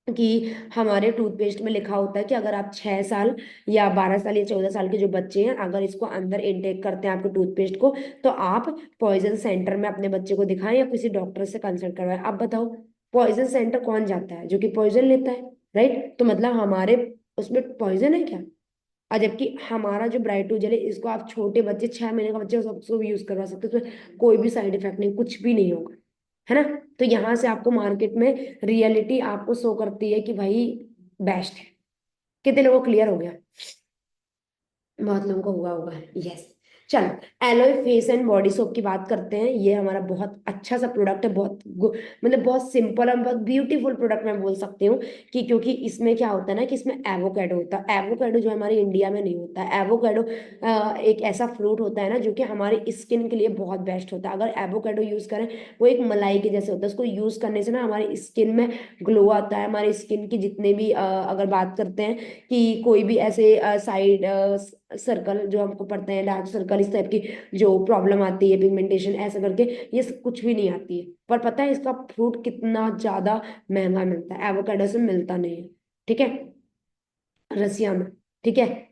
कि हमारे टूथपेस्ट में लिखा होता है कि अगर आप 6 साल या 12 साल या 14 साल के जो बच्चे हैं, अगर इसको अंदर इनटेक करते हैं आपके टूथपेस्ट को, तो आप पॉइजन सेंटर में अपने बच्चे को दिखाएं या किसी डॉक्टर से कंसल्ट करवाएं। आप बताओ, पॉइजन सेंटर कौन जाता है? जो कि पॉइजन लेता है, राइट? तो मतलब हमारे उसमें पॉइजन है क्या? और जबकि हमारा जो ब्राइट टू जेल है, इसको आप छोटे बच्चे, 6 महीने का बच्चे उसको भी यूज करवा सकते हो, तो कोई भी साइड इफेक्ट नहीं, कुछ भी नहीं होगा, है ना? तो यहाँ से आपको मार्केट में रियलिटी आपको शो करती है कि भाई बेस्ट है। कितने लोगों को क्लियर हो गया? बहुत लोगों को हुआ होगा, यस। चलो, alloy face and body soap की बात करते हैं। ये हमारा बहुत अच्छा सा प्रोडक्ट है, बहुत मतलब बहुत सिंपल और बहुत ब्यूटीफुल प्रोडक्ट मैं बोल सकती हूँ। कि क्योंकि इसमें क्या होता है ना, कि इसमें एवोकाडो होता है। एवोकाडो जो हमारे इंडिया में नहीं होता है। एवोकाडो एक ऐसा फ्रूट होता है ना, जो कि हमारी स्किन के लिए बहुत बेस्ट होता है। अगर एवोकाडो यूज करें, वो एक मलाई के जैसे होता है। उसको यूज करने से ना हमारी स्किन में ग्लो आता है। हमारी स्किन की जितने भी अगर बात करते हैं कि कोई भी ऐसे साइड सर्कल जो हमको पड़ते हैं, डार्क सर्कल, इस टाइप की जो प्रॉब्लम आती है, पिगमेंटेशन ऐसा करके, ये सब कुछ भी नहीं आती है। पर पता है इसका फ्रूट कितना ज्यादा महंगा मिलता है? एवोकाडो से मिलता नहीं है, ठीक है, रसिया में, ठीक है।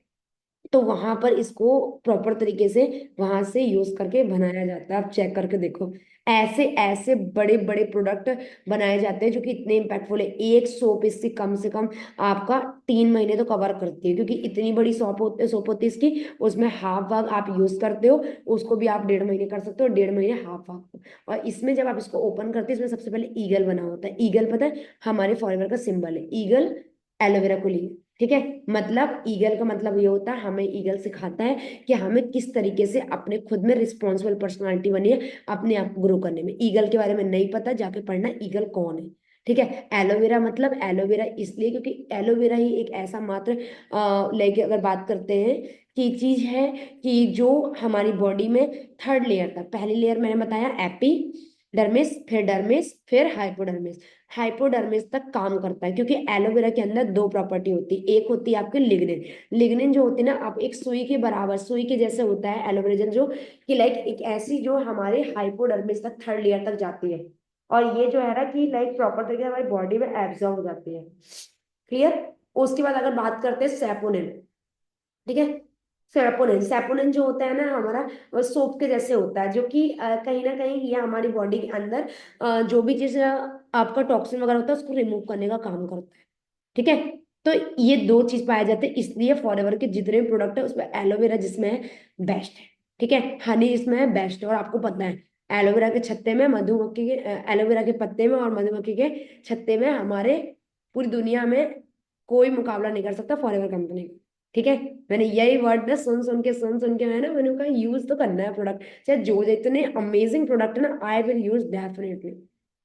तो वहां पर इसको प्रॉपर तरीके से वहां से यूज करके बनाया जाता है। आप चेक करके देखो, ऐसे ऐसे बड़े बड़े प्रोडक्ट बनाए जाते हैं जो कि इतने इम्पैक्टफुल है। एक सोप इससे कम से कम आपका 3 महीने तो कवर करती है, क्योंकि इतनी बड़ी सोप होती है इसकी। उसमें हाफ भाग आप यूज करते हो, उसको भी आप 1.5 महीने कर सकते हो, 1.5 महीने हाफ भाग। और इसमें जब आप इसको ओपन करते हो, इसमें सबसे पहले ईगल बना होता है। ईगल पता है हमारे फॉरएवर का सिंबल है, ईगल, एलोवेरा को लिए, ठीक है। मतलब ईगल का मतलब ये होता है, हमें ईगल सिखाता है कि हमें किस तरीके से अपने खुद में रिस्पॉन्सिबल पर्सनालिटी बनी है, अपने आप को ग्रो करने में। ईगल के बारे में नहीं पता, जाके पढ़ना ईगल कौन है, ठीक है। एलोवेरा मतलब एलोवेरा इसलिए क्योंकि एलोवेरा ही एक ऐसा मात्र लेके अगर बात करते हैं कि चीज है कि जो हमारी बॉडी में थर्ड लेयर तक, पहली लेयर मैंने बताया एपी डर्मिस, फिर डर्मिस, फिर हाइपोडर्मिस, हाइपोडर्मिस तक काम करता है। क्योंकि एलोवेरा के अंदर दो प्रॉपर्टी होती है, एक होती है आपकी लिग्निन। लिग्निन जो होती है ना, आप एक सुई के बराबर, सुई के जैसे होता है एलोवेरा जेल, जो कि लाइक एक ऐसी जो हमारे हाइपोडर्मिस तक, थर्ड लेयर तक जाती है। और ये जो है ना कि लाइक प्रॉपर तरीके से हमारी बॉडी में एब्जॉर्ब हो जाती है। क्लियर? उसके बाद अगर बात करते हैं सेपोनिन, ठीक है। सेपोनिन, सेपोनिन जो होता है ना हमारा, सोप के जैसे होता है, जो कि कहीं ना कहीं ये हमारी बॉडी के अंदर जो भी चीज आपका टॉक्सिन वगैरह होता है उसको रिमूव करने का काम करता है, ठीक है। तो ये दो चीज पाए जाते हैं, इसलिए फॉरएवर के जितने भी प्रोडक्ट है उसमें एलोवेरा जिसमें है बेस्ट है, ठीक है। हनी इसमें है बेस्ट है। और आपको पता है एलोवेरा के छत्ते में, मधुमक्खी के एलोवेरा के पत्ते में और मधुमक्खी के छत्ते में, हमारे पूरी दुनिया में कोई मुकाबला नहीं कर सकता फॉरएवर कंपनी का, ठीक है। मैंने यही वर्ड ना सुन सुन के मैंने कहा यूज तो करना है प्रोडक्ट, चाहे जो जितने अमेजिंग प्रोडक्ट है ना, आई विल यूज डेफिनेटली,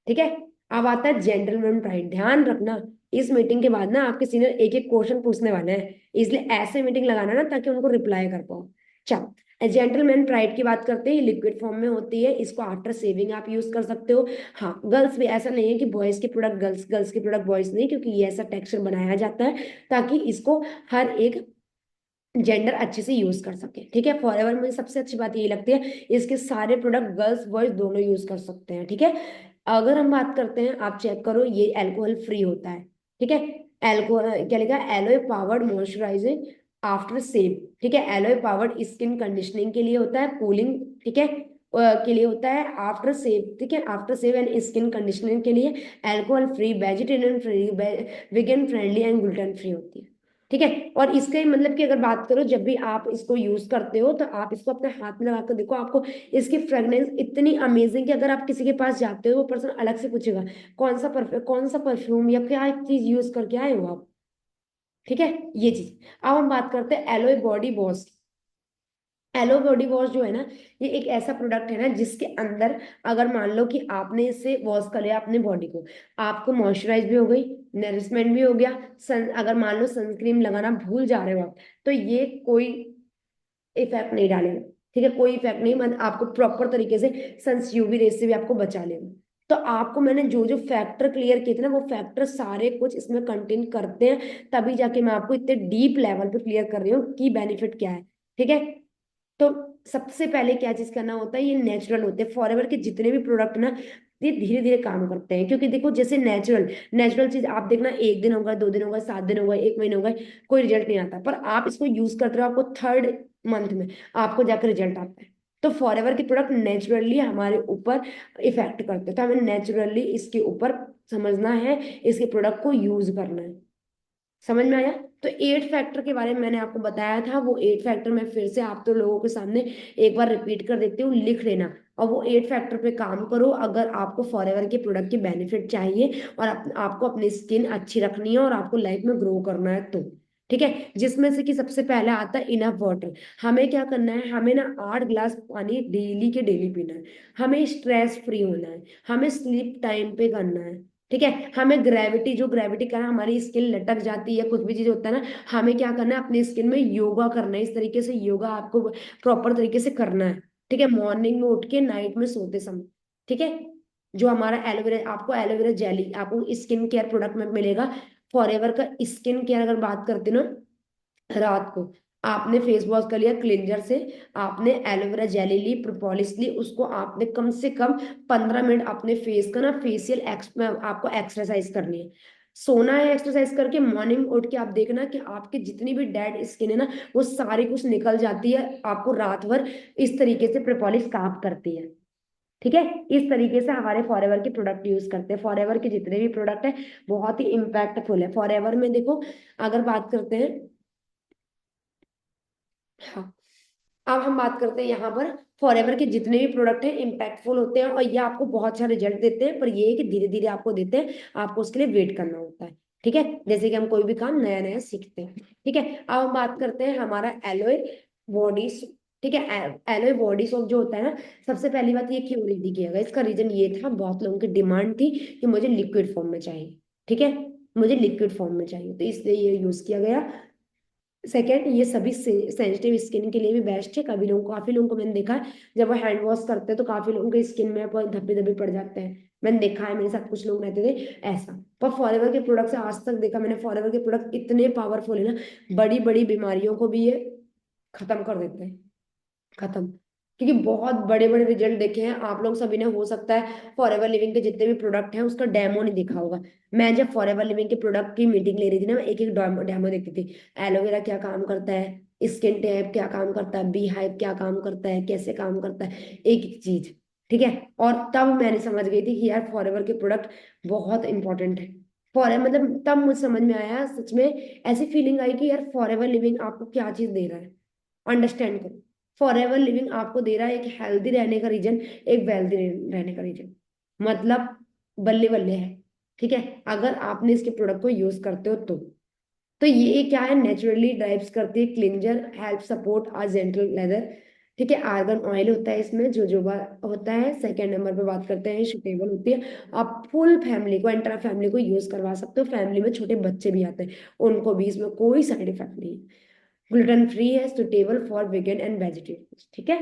ठीक है। अब आता है जेंटलमैन प्राइड, ध्यान रखना। इस मीटिंग के बाद ना आपके सीनियर एक एक क्वेश्चन पूछने वाले हैं, इसलिए ऐसे मीटिंग लगाना ना ताकि उनको रिप्लाई कर पाओ। चलो, जेंटलमैन प्राइड की बात करते हैं। लिक्विड फॉर्म में होती है, इसको आफ्टर सेविंग आप यूज कर सकते हो। हाँ, गर्ल्स भी, ऐसा नहीं है कि बॉयज के प्रोडक्ट गर्ल्स, गर्ल्स के प्रोडक्ट बॉयज नहीं, क्योंकि ये ऐसा टेक्सचर बनाया जाता है ताकि इसको हर एक जेंडर अच्छे से यूज कर सके, ठीक है। फॉरएवर में सबसे अच्छी बात ये लगती है, इसके सारे प्रोडक्ट गर्ल्स बॉयज दोनों यूज कर सकते हैं, ठीक है। अगर हम बात करते हैं, आप चेक करो, ये अल्कोहल फ्री होता है, ठीक है। अल्कोहल क्या लिखा है? Alloy powered moisturising after shave, ठीक है। एलोए पावर्ड स्किन कंडीशनिंग के लिए होता है, कूलिंग, ठीक है, के लिए होता है, आफ्टर सेव, ठीक है, after shave and skin conditioning के लिए। Alcohol free, vegetarian free, vegan friendly and gluten free होती है। ठीक है। और इसके मतलब कि अगर बात करो, जब भी आप इसको यूज करते हो तो आप इसको अपने हाथ में लगा कर देखो, आपको इसकी फ्रेग्रेंस इतनी अमेजिंग कि अगर आप किसी के पास जाते हो वो पर्सन अलग से पूछेगा कौन सा परफ्यूम या क्या चीज यूज करके आए हो आप। ठीक है, ये चीज। अब हम बात करते हैं aloe body wash. Aloe body wash जो है ना, ये एक ऐसा प्रोडक्ट है ना जिसके अंदर, अगर मान लो कि आपने इसे वॉश कर लिया अपने बॉडी को, आपको मॉइस्चराइज भी हो गई, नरिशमेंट भी हो गया। अगर मान लो सनस्क्रीन लगाना भूल जा रहे हो आप, तो ये कोई इफेक्ट नहीं डालेगा। ठीक है, कोई इफेक्ट नहीं, मतलब आपको प्रॉपर तरीके से सन यूवी रेस से भी आपको बचा लेगा। तो आपको मैंने जो जो फैक्टर क्लियर किए थे ना, वो फैक्टर सारे कुछ इसमें कंटेन करते हैं, तभी जाके मैं आपको इतने डीप लेवल पे क्लियर कर रही हूँ कि बेनिफिट क्या है। ठीक है। तो सबसे पहले क्या चीज करना होता है, ये नेचुरल होते हैं फॉरएवर के जितने भी प्रोडक्ट ना, ये धीरे धीरे काम करते हैं। क्योंकि देखो, जैसे नेचुरल नेचुरल चीज आप देखना, एक दिन होगा, 2 दिन होगा, 7 दिन होगा, 1 महीने होगा, कोई रिजल्ट नहीं आता। पर आप इसको यूज करते रहो, आपको थर्ड मंथ में आपको जाकर रिजल्ट आता है। तो फॉरएवर के प्रोडक्ट नेचुरली हमारे ऊपर इफेक्ट करते हैं, तो हमें नेचुरली इसके ऊपर समझना है, इसके प्रोडक्ट को यूज करना है। समझ में आया? तो 8 फैक्टर के बारे में मैंने आपको बताया था, वो 8 फैक्टर मैं फिर से आप तो लोगों के सामने एक बार रिपीट कर देती हूँ, लिख लेना। और वो 8 फैक्टर पे काम करो, अगर आपको फॉरएवर के प्रोडक्ट की बेनिफिट चाहिए और आपको अपनी स्किन अच्छी रखनी है और आपको लाइफ में ग्रो करना है तो। ठीक है, जिसमें से कि सबसे पहले आता है इनफ वाटर। हमें क्या करना है, हमें ना 8 गिलास पानी डेली के डेली पीना है। हमें स्ट्रेस फ्री होना है। हमें स्लीप टाइम पे करना है। ठीक है, हमें ग्रेविटी, जो ग्रेविटी का हमारी स्किन लटक जाती है, कुछ भी चीज होता है ना, हमें क्या करना है, अपनी स्किन में योगा करना है। इस तरीके से योगा आपको प्रॉपर तरीके से करना है। ठीक है, मॉर्निंग में उठ के, नाइट में सोते समय। ठीक है, जो हमारा एलोवेरा, आपको एलोवेरा जेली आपको स्किन केयर प्रोडक्ट में मिलेगा। फॉरएवर का स्किन केयर अगर बात करते ना, रात को आपने फेस वॉश कर लिया क्लिंजर से, आपने एलोवेरा जेली ली, प्रोपोलिस ली, उसको आपने कम से कम 15 मिनट अपने फेस का ना फेशियल आपको एक्सरसाइज करनी है। सोना है, एक्सरसाइज करके मॉर्निंग उठ के आप देखना कि आपकी जितनी भी डेड स्किन है ना, वो सारी कुछ निकल जाती है। आपको रात भर इस तरीके से प्रोपोलिस काम करती है। ठीक है, इस तरीके से हमारे फॉरएवर के प्रोडक्ट यूज करते हैं। फॉरएवर के जितने भी प्रोडक्ट है बहुत ही इम्पैक्टफुल है। फॉरएवर में देखो, अगर बात करते हैं, हाँ, अब हम बात करते हैं यहाँ पर, फॉरएवर के जितने भी प्रोडक्ट हैं इम्पैक्टफुल होते हैं और ये आपको बहुत अच्छा रिजल्ट देते हैं, पर ये है कि धीरे धीरे आपको देते हैं, आपको उसके लिए वेट करना होता है। ठीक है, जैसे कि हम कोई भी काम नया नया सीखते हैं। ठीक है, अब हम बात करते हैं हमारा एलोए बॉडी। ठीक है, एलोए बॉडी सोप जो होता है ना, सबसे पहली बात ये क्यों रेडी किया गया, इसका रीजन ये था, बहुत लोगों की डिमांड थी कि मुझे लिक्विड फॉर्म में चाहिए। ठीक है, मुझे लिक्विड फॉर्म में चाहिए, तो इसलिए ये यूज किया गया। सेकेंड, ये सभी सेंसिटिव स्किन के लिए भी बेस्ट है। काफी लोगों को मैंने देखा है, जब वो हैंड वॉश करते हैं तो काफी लोगों के स्किन में पर धब्बे धब्बे पड़ जाते हैं। मैंने देखा है, मेरे साथ कुछ लोग रहते थे ऐसा। पर फॉरएवर के प्रोडक्ट से आज तक देखा मैंने, फॉरएवर के प्रोडक्ट इतने पावरफुल है ना, बड़ी बड़ी बीमारियों को भी ये खत्म कर देते हैं, खत्म। क्योंकि बहुत बड़े बड़े रिजल्ट देखे हैं आप लोग सभी ने, हो सकता है फॉरएवर लिविंग के जितने भी प्रोडक्ट हैं उसका डेमो नहीं देखा होगा। मैं जब फॉरएवर लिविंग के प्रोडक्ट की मीटिंग ले रही थी ना, मैं एक एक डेमो देखती थी। एलोवेरा क्या काम करता है, स्किन टैप क्या काम करता है, बी हाइप क्या काम करता है, कैसे काम करता है, एक एक चीज। ठीक है, और तब मैंने समझ गई थी कि यार फॉरएवर के प्रोडक्ट बहुत इंपॉर्टेंट है। फॉर मतलब तब मुझे समझ में आया सच में, ऐसी फीलिंग आई कि यार फॉरएवर लिविंग आपको क्या चीज दे रहा है, अंडरस्टैंड करो। फॉरएवर लिविंग आपको दे रहा है एक हेल्दी रहने का रीजन, एक वेल्दी रहने का रीजन। मतलब बल्ले बल्ले है। ठीक है, अगर आपने इसके प्रोडक्ट को यूज करते हो तो ये क्या है, नेचुरली ड्राइव्स करती है क्लिंजर, हेल्प सपोर्ट आ जेंटल लेदर। ठीक है, आर्गन ऑयल होता है इसमें, जोजोबा होता है। सेकेंड नंबर पे बात करते हैं, सुटेबल होती है। आप फुल फैमिली को, एंटायर फैमिली को यूज करवा सकते हो। फैमिली में छोटे बच्चे भी आते हैं, उनको भी इसमें कोई साइड इफेक्ट नहीं है। ग्लूटेन फ्री है, suitable for vegan and vegetarian. ठीक है,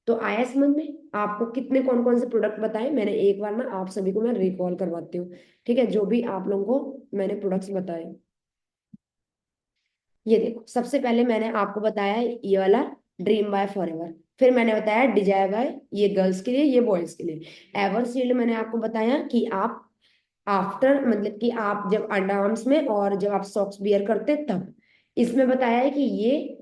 तो आया समझ में? आपको कितने कौन कौन से प्रोडक्ट बताए मैंने, एक बार ना आप सभी को मैं रिकॉल करवाती हूँ। ठीक है, जो भी आप लोगों को मैंने प्रोडक्ट्स बताए, ये देखो, सबसे पहले मैंने आपको बताया ये वाला ड्रीम बाय फॉरएवर। फिर मैंने बताया डिजायर बाय, ये गर्ल्स के लिए, ये बॉयज के लिए। एवर शील्ड मैंने आपको बताया कि आप आफ्टर, मतलब कि आप जब अंडरआर्म्स में और जब आप सॉक्स बियर करते तब। इसमें बताया है कि ये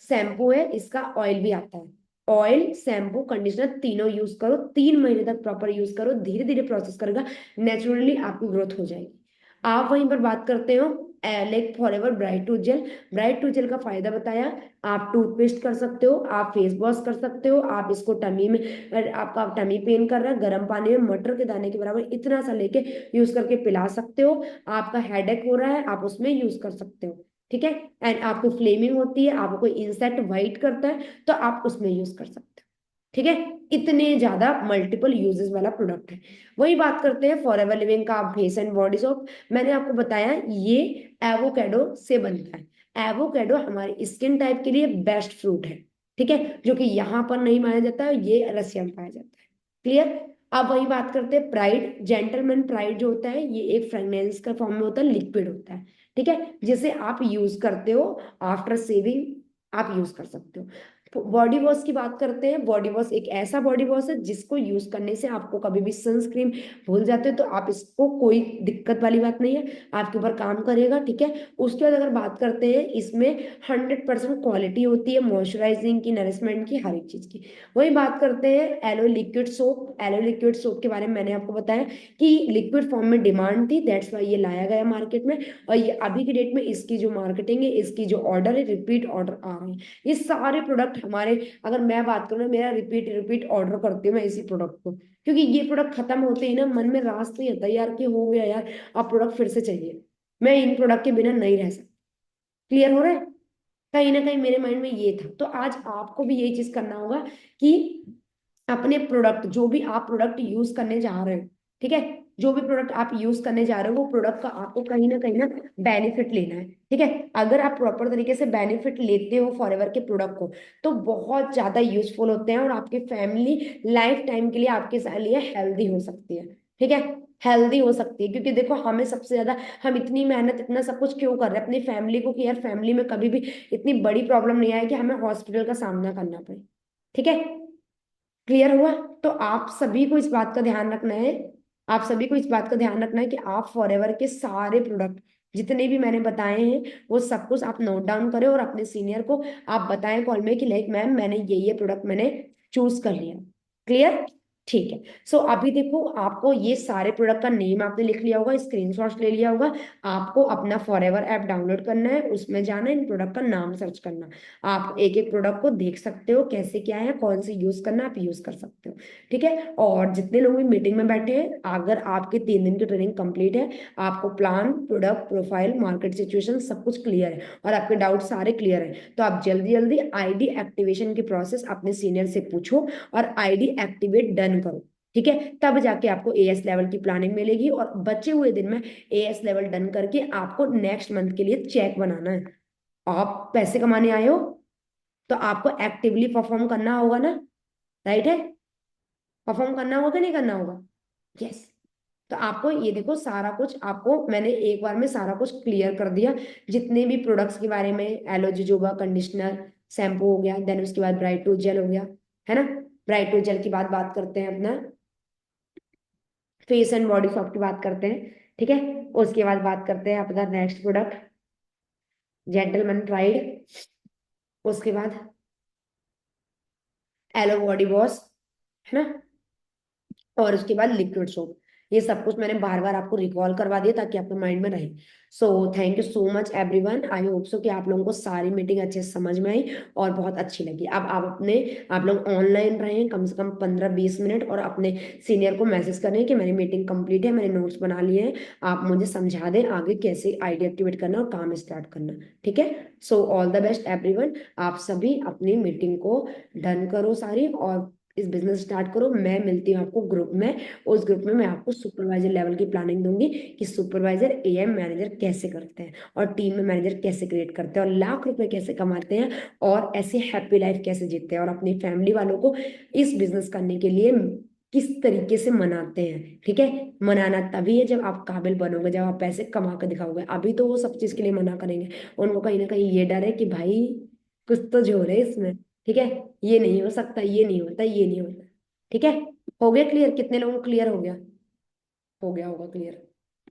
शैम्पू है, इसका ऑयल भी आता है। ऑयल, शैम्पू, कंडीशनर तीनों यूज करो, 3 महीने तक प्रॉपर यूज करो, धीरे धीरे प्रोसेस करेगा, नेचुरली आपकी ग्रोथ हो जाएगी। आप वहीं पर बात करते हो like forever bright tooth gel. Bright tooth gel का फायदा बताया, आप टूथपेस्ट कर सकते हो, आप फेस वॉश कर सकते हो, आप इसको टमी में, अगर आपका टमी पेन कर रहा है, गर्म पानी में मटर के दाने के बराबर इतना सा लेके यूज करके पिला सकते हो। आपका हेडेक हो रहा है, आप उसमें यूज कर सकते हो, ठीक है। एंड आपको फ्लेमिंग होती है, आपको कोई इंसेक्ट वाइट करता है तो आप उसमें यूज कर सकते हो, ठीक है। इतने ज्यादा मल्टीपल यूजेस वाला प्रोडक्ट है। वही बात करते हैं फॉरएवर लिविंग का फेस एंड बॉडी सोप। मैंने आपको बताया ये एवोकेडो से बनता है। एवोकेडो हमारी स्किन टाइप के लिए बेस्ट फ्रूट है, ठीक है, जो कि यहाँ पर नहीं पाया जाता है, ये रसिया में पाया जाता है। क्लियर। अब वही बात करते हैं प्राइड। जेंटलमैन प्राइड जो होता है ये एक फ्रेग्रेंस का फॉर्म में होता है, लिक्विड होता है, ठीक है, जिसे आप यूज करते हो आफ्टर सेविंग, आप यूज कर सकते हो। बॉडी वॉश की बात करते हैं। बॉडी वॉश एक ऐसा बॉडी वॉश है जिसको यूज करने से आपको कभी भी सनस्क्रीन भूल जाते हो तो आप इसको, कोई दिक्कत वाली बात नहीं है, आपके ऊपर काम करेगा, ठीक है। उसके बाद अगर बात करते हैं, इसमें 100% क्वालिटी होती है मॉइस्चराइजिंग की, नरिशमेंट की, हर एक चीज की। वही बात करते हैं aloe liquid soap. Aloe liquid soap के बारे में मैंने आपको बताया कि लिक्विड फॉर्म में डिमांड थी, दैट्स वाई ये लाया गया मार्केट में। और ये अभी की डेट में इसकी जो मार्केटिंग है, इसकी जो ऑर्डर है, रिपीट ऑर्डर आ रहे हैं। ये सारे प्रोडक्ट हमारे, अगर मैं बात करूँ ना, मेरा रिपीट रिपीट ऑर्डर करती हूँ मैं इसी प्रोडक्ट को, क्योंकि ये प्रोडक्ट खत्म होते ही ना मन में रास नहीं आता यार कि हो गया यार, अब प्रोडक्ट फिर से चाहिए, मैं इन प्रोडक्ट के बिना नहीं रह सकती। क्लियर हो रहा है। कहीं ना कहीं मेरे माइंड में ये था, तो आज आपको भी यही चीज करना होगा कि अपने प्रोडक्ट, जो भी आप प्रोडक्ट यूज करने जा रहे हो, ठीक है, जो भी प्रोडक्ट आप यूज करने जा रहे हो वो प्रोडक्ट का आपको कहीं ना बेनिफिट लेना है, ठीक है। अगर आप प्रॉपर तरीके से बेनिफिट लेते हो फॉरएवर के प्रोडक्ट को तो बहुत ज्यादा यूजफुल होते हैं और आपकी फैमिली लाइफ टाइम के लिए आपके लिए हेल्दी हो सकती है, ठीक है। हेल्दी हो सकती है, क्योंकि देखो हमें सबसे ज्यादा, हम इतनी मेहनत इतना सब कुछ क्यों कर रहे हैं अपनी फैमिली को, कि यार फैमिली में कभी भी इतनी बड़ी प्रॉब्लम नहीं आए कि हमें हॉस्पिटल का सामना करना पड़े, ठीक है। क्लियर हुआ। तो आप सभी को इस बात का ध्यान रखना है, आप सभी को इस बात का ध्यान रखना है कि आप फॉरएवर के सारे प्रोडक्ट जितने भी मैंने बताए हैं वो सब कुछ आप नोट डाउन करें और अपने सीनियर को आप बताएं कॉल में कि लाइक मैम मैंने ये प्रोडक्ट मैंने चूज कर लिया। क्लियर। ठीक है। सो अभी देखो आपको ये सारे प्रोडक्ट का नेम आपने लिख लिया होगा, स्क्रीनशॉट ले लिया होगा। आपको अपना फॉरएवर ऐप डाउनलोड करना है, उसमें जाना है, इन प्रोडक्ट का नाम सर्च करना। आप एक एक प्रोडक्ट को देख सकते हो कैसे क्या है, कौन सी यूज करना, आप यूज कर सकते हो, ठीक है। और जितने लोग भी मीटिंग में बैठे हैं, अगर आपके 3 दिन की ट्रेनिंग कंप्लीट है, आपको plan, product profile, market situation सब कुछ क्लियर है और आपके डाउट सारे क्लियर है, तो आप जल्दी जल्दी आईडी एक्टिवेशन की प्रोसेस अपने सीनियर से पूछो और आईडी एक्टिवेट डन करो, ठीक है। तब जाके आपको एएस लेवल की प्लानिंग मिलेगी और बचे हुए दिन में एएस लेवल डन करके आपको नेक्स्ट मंथ के लिए चेक बनाना है। आप पैसे कमाने आए हो तो आपको एक्टिवली परफॉर्म करना होगा ना, राइट है। परफॉर्म करना होगा कि नहीं करना होगा। यस। तो आपको ये देखो सारा कुछ आपको मैंने एक बार में सारा कुछ क्लियर कर दिया, जितने भी प्रोडक्ट्स के बारे में, एलो जोजोबा कंडीशनर, शैम्पू हो गया, देन उसके बाद ब्राइट टूथ जेल हो गया, है ना। ब्राइट टूथ जेल की बात करते हैं अपना, फेस एंड बॉडी सॉप की बात करते हैं, ठीक है। उसके बाद बात करते हैं अपना नेक्स्ट प्रोडक्ट, जेंटलमैन प्राइड। उसके बाद एलो बॉडी वॉश, है ना। और उसके बाद लिक्विड सोप। ये सब कुछ मैंने बार बार आपको रिकॉल करवा दिया ताकि आपके माइंड में रहे। So thank you so much everyone, I hope so कि आप लोगों को सारी मीटिंग अच्छे से समझ में आई और बहुत अच्छी लगी। अब आप लोग ऑनलाइन रहें कम से कम 15-20 मिनट और अपने सीनियर को मैसेज करें कि मेरी मीटिंग कंप्लीट है, मैंने नोट्स बना लिए हैं, आप मुझे समझा दें आगे कैसे आईडी एक्टिवेट करना और काम स्टार्ट करना, ठीक है। So all the best everyone, आप सभी अपनी मीटिंग को डन करो सारी और इस बिजनेस स्टार्ट करो। मैं मिलती हूँ आपको ग्रुप में, उस ग्रुप में मैं आपको सुपरवाइजर लेवल की प्लानिंग दूंगी कि सुपरवाइजर एएम मैनेजर कैसे करते हैं और टीम में मैनेजर कैसे क्रिएट करते हैं और लाख रुपए कैसे कमाते हैं और ऐसे हैप्पी लाइफ कैसे जीते हैं और अपनी फैमिली वालों को इस बिजनेस करने के लिए किस तरीके से मनाते हैं, ठीक है। मनाना तभी है जब आप काबिल बनोगे, जब आप पैसे कमा कर दिखाओगे, अभी तो वो सब चीज के लिए मना करेंगे। उनको कहीं ना कहीं ये डर है कि भाई कुछ तो जोर है इसमें, ठीक है, ये नहीं हो सकता, ये नहीं होता, ये नहीं होता, ठीक है। हो गया क्लियर, कितने लोगों को क्लियर हो गया, हो गया होगा क्लियर।